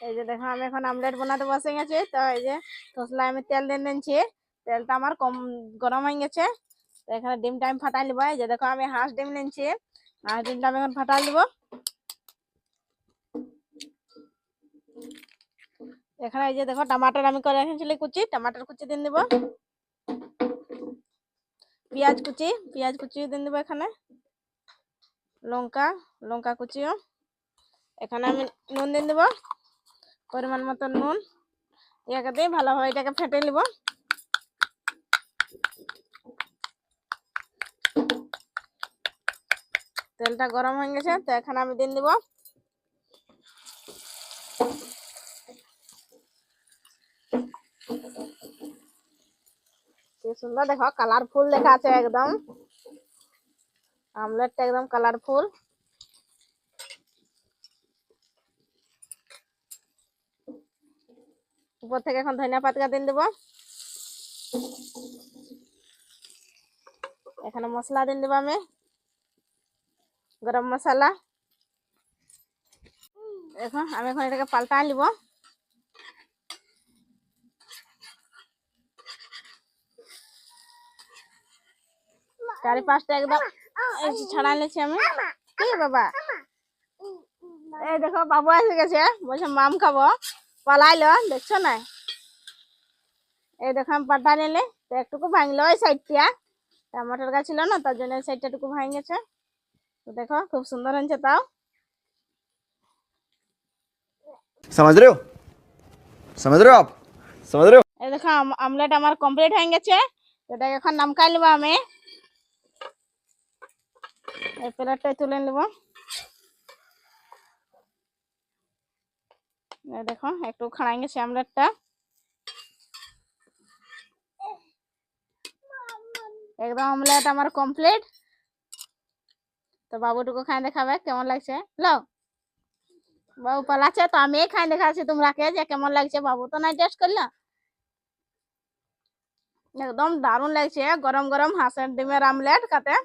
এই যে দেখো আমি এখন আমলেট বানাতে বসে গেছি। তো এই যে তসলায় আমি তেল দিয়ে নিচ্ছি। তেলটা আমার কম গরম হয়ে গেছে। তো এখানে ডিমটা আমি ফাটাই নিব। এই যে দেখো আমি হাঁস ডিম নিচ্ছি। হাঁস ডিমটা আমি এখন ফাটাই নিব। এখানে এই যে দেখো টমাটার আমি করে রেখেছিলি কুচি, টমাটার কুচি দিয়ে দিব। পেঁয়াজ কুচি দিয়ে দিব। এখানে লঙ্কা লঙ্কা কুচিও। এখানে আমি নুন দিয়ে দিব, পরিমাণ মতো নুন। ইয়াকে দিয়ে ভালোভাবে এটাকে ফেটে নিব। তেলটা গরম হয়ে গেছে। তো এখানে আমি দিয়ে দিব কি সুন্দর দেখো কালারফুল দেখাচ্ছে একদম। আমলেটটা একদম কালারফুল। উপর থেকে এখন ধনিয়া পাতা দিয়ে দেব। এখানে মশলা দিয়ে দেব আমি, গরম মশলা। এখন আমি এখন এটাকে পাল্টা নিব। চারি পাঁচটা একদম ছাড়া নিয়েছি আমি। কি বাবা, এই দেখো বাবু এসে গেছে, বলছে মাম খাবো, পালাইলো দেখছো না। এই দেখো আমি পাল্টা নিলে তো একটুকু ভাঙলো ওই সাইডটা। টমাটোর গাছ ছিল না, তার জন্য ওই সাইডটা একটু ভাঙ গেছে। তো দেখো খুব সুন্দর হয়েছে। তাও समझ रहे हो समझ रहे हो आप समझ रहे हो। এই দেখো আমলেট আমার কমপ্লিট হয়ে গেছে। এটা এখন নামকাই নিব আমি। এই প্লেটটাই তুলে নিব। দেখো একটু খাড়াই গেছে আমলেটটা। একদম আমলেট আমার কমপ্লিট। তো বাবুটুকু খাই দেখাবে কেমন লাগছে। লো বাবু পালাচ্ছে, তো আমি খাই দেখাচ্ছি তোমরাকে যে কেমন লাগছে। বাবু তো নাই টেস্ট করলো। একদম দারুণ লাগছে গরম গরম হাঁসের ডিমের আমলেট খাতে।